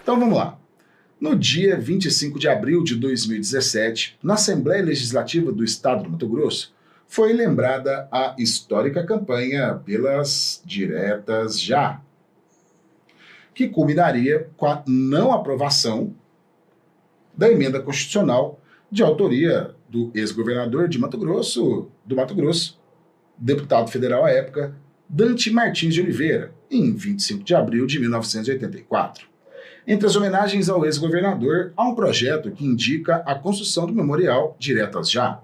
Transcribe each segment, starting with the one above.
Então vamos lá. No dia 25 de abril de 2017, na Assembleia Legislativa do Estado do Mato Grosso, foi lembrada a histórica campanha pelas diretas já, que culminaria com a não aprovação da emenda constitucional de autoria do ex-governador do Mato Grosso, deputado federal à época, Dante Martins de Oliveira, em 25 de abril de 1984. Entre as homenagens ao ex-governador, há um projeto que indica a construção do memorial Diretas Já.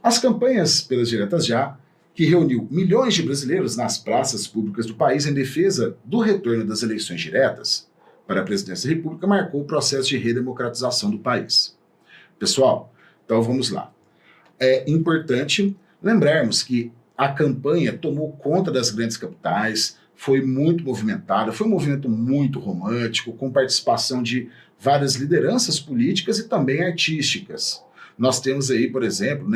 As campanhas pelas Diretas Já, que reuniu milhões de brasileiros nas praças públicas do país em defesa do retorno das eleições diretas para a presidência da República, marcou o processo de redemocratização do país. Pessoal, então vamos lá. É importante lembrarmos que a campanha tomou conta das grandes capitais, foi muito movimentada, foi um movimento muito romântico, com participação de várias lideranças políticas e também artísticas. Nós temos aí, por exemplo,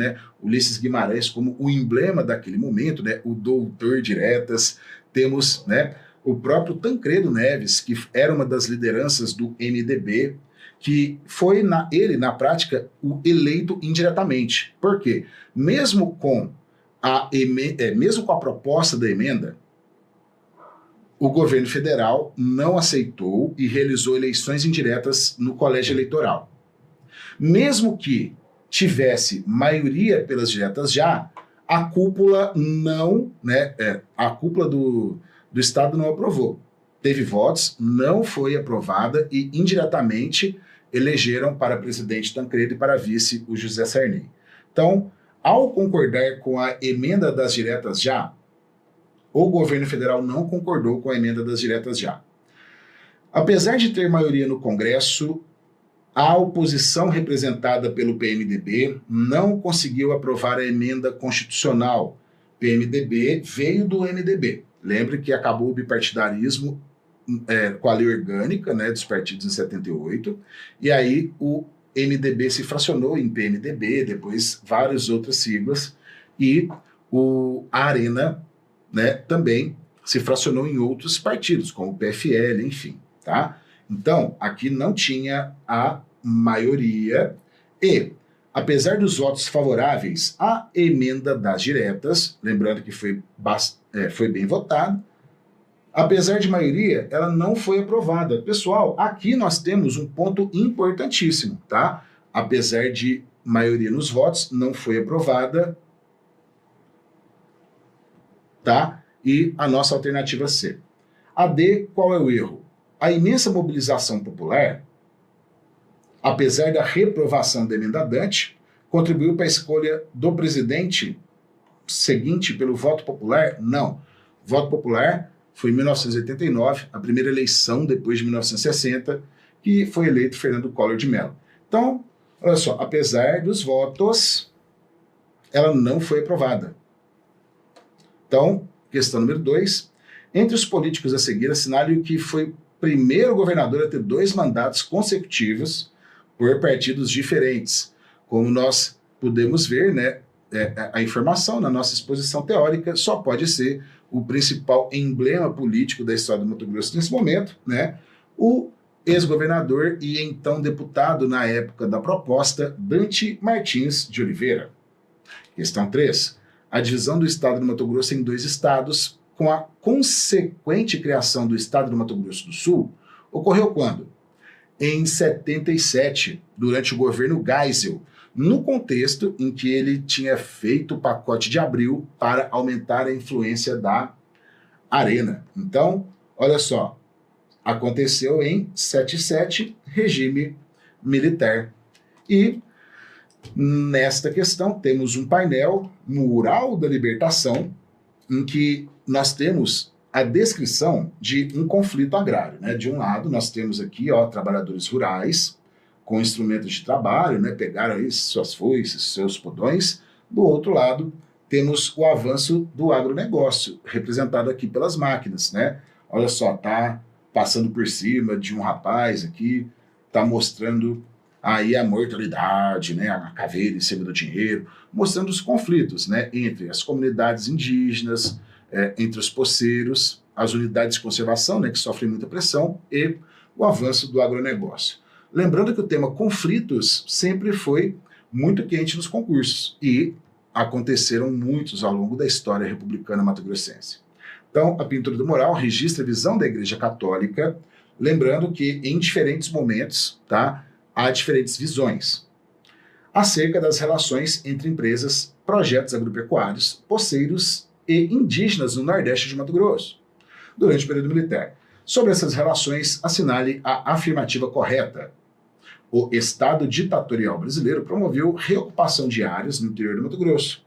Ulisses Guimarães como o emblema daquele momento, o doutor Diretas. Temos o próprio Tancredo Neves, que era uma das lideranças do MDB, que foi ele, na prática, o eleito indiretamente. Por quê? Mesmo com a proposta da emenda, o governo federal não aceitou e realizou eleições indiretas no colégio eleitoral. Mesmo que tivesse maioria pelas diretas já, a cúpula a cúpula do Estado não aprovou. Teve votos, não foi aprovada e indiretamente elegeram para presidente Tancredo e para vice o José Sarney. Então, ao concordar com a emenda das diretas já, o governo federal não concordou com a emenda das diretas já. Apesar de ter maioria no Congresso, a oposição representada pelo PMDB não conseguiu aprovar a emenda constitucional. PMDB veio do MDB. Lembre que acabou o bipartidarismo com a lei orgânica dos partidos em 78, e aí o MDB se fracionou em PMDB, depois várias outras siglas, e a Arena também se fracionou em outros partidos, como o PFL, enfim, tá? Então, aqui não tinha a maioria e, apesar dos votos favoráveis à emenda das diretas, lembrando que foi bem votado, apesar de maioria, ela não foi aprovada. Pessoal, aqui nós temos um ponto importantíssimo, tá? Apesar de maioria nos votos, não foi aprovada, tá? E a nossa alternativa C. A D, qual é o erro? A imensa mobilização popular, apesar da reprovação da emenda Dante, contribuiu para a escolha do presidente seguinte pelo voto popular? Não. Voto popular foi em 1989, a primeira eleição depois de 1960, que foi eleito Fernando Collor de Mello. Então, olha só, apesar dos votos, ela não foi aprovada. Então, questão número 2. Entre os políticos a seguir, assinale que foi o primeiro governador a ter 2 mandatos consecutivos por partidos diferentes. Como nós podemos ver, a informação na nossa exposição teórica só pode ser o principal emblema político da história do Mato Grosso nesse momento, o ex-governador e então deputado na época da proposta, Dante Martins de Oliveira. Questão 3. A divisão do estado do Mato Grosso em 2 estados, com a consequente criação do estado do Mato Grosso do Sul, ocorreu quando? Em 77, durante o governo Geisel, no contexto em que ele tinha feito o pacote de abril para aumentar a influência da Arena. Então, olha só, aconteceu em 77, regime militar. E nesta questão temos um painel Mural da Libertação, em que nós temos a descrição de um conflito agrário. De um lado, nós temos aqui trabalhadores rurais com instrumentos de trabalho, pegaram aí suas foices, seus podões. Do outro lado, temos o avanço do agronegócio, representado aqui pelas máquinas. Olha só, tá passando por cima de um rapaz aqui, tá mostrando aí a mortalidade, a caveira em cima do dinheiro, mostrando os conflitos entre as comunidades indígenas, entre os poceiros, as unidades de conservação, que sofrem muita pressão, e o avanço do agronegócio. Lembrando que o tema conflitos sempre foi muito quente nos concursos e aconteceram muitos ao longo da história republicana mato-grossense. Então, a pintura do mural registra a visão da Igreja Católica, lembrando que em diferentes momentos, tá, há diferentes visões acerca das relações entre empresas, projetos agropecuários, poceiros e indígenas no Nordeste de Mato Grosso, durante o período militar. Sobre essas relações, assinale a afirmativa correta. O Estado ditatorial brasileiro promoveu reocupação de áreas no interior do Mato Grosso,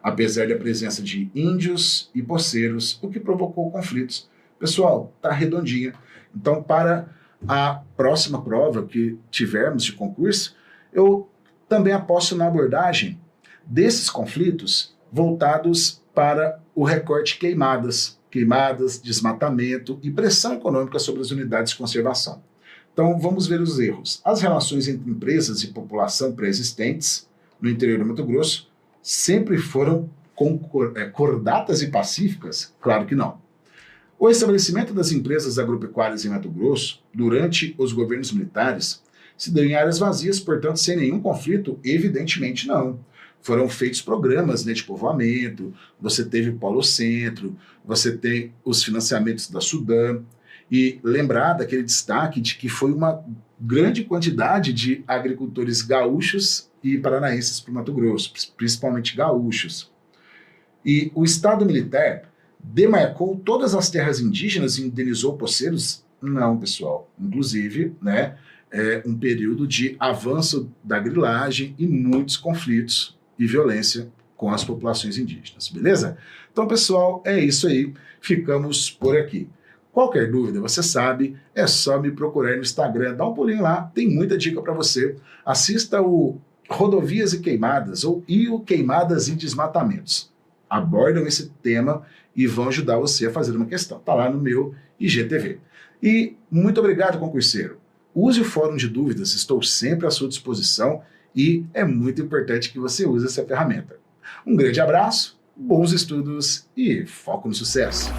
apesar da presença de índios e poceiros, o que provocou conflitos. Pessoal, tá redondinha. Então, para a próxima prova que tivermos de concurso, eu também aposto na abordagem desses conflitos voltados para o recorte queimadas, desmatamento e pressão econômica sobre as unidades de conservação. Então, vamos ver os erros. As relações entre empresas e população pré-existentes no interior do Mato Grosso sempre foram cordatas e pacíficas? Claro que não. O estabelecimento das empresas agropecuárias em Mato Grosso, durante os governos militares, se deu em áreas vazias, portanto, sem nenhum conflito? Evidentemente não. Foram feitos programas, né, de povoamento, você teve Polo Centro, você tem os financiamentos da Sudam, e lembrar daquele destaque de que foi uma grande quantidade de agricultores gaúchos e paranaenses para o Mato Grosso, principalmente gaúchos. E o Estado militar demarcou todas as terras indígenas e indenizou poceiros? Não, pessoal. Inclusive, né, um período de avanço da grilagem e muitos conflitos e violência com as populações indígenas, beleza? Então, pessoal, é isso aí. Ficamos por aqui. Qualquer dúvida, você sabe, é só me procurar no Instagram, dá um pulinho lá, tem muita dica para você. Assista o Rodovias e Queimadas, ou o Queimadas e Desmatamentos. Abordam esse tema e vão ajudar você a fazer uma questão. Tá lá no meu IGTV. E muito obrigado, concurseiro. Use o fórum de dúvidas, estou sempre à sua disposição e é muito importante que você use essa ferramenta. Um grande abraço, bons estudos e foco no sucesso!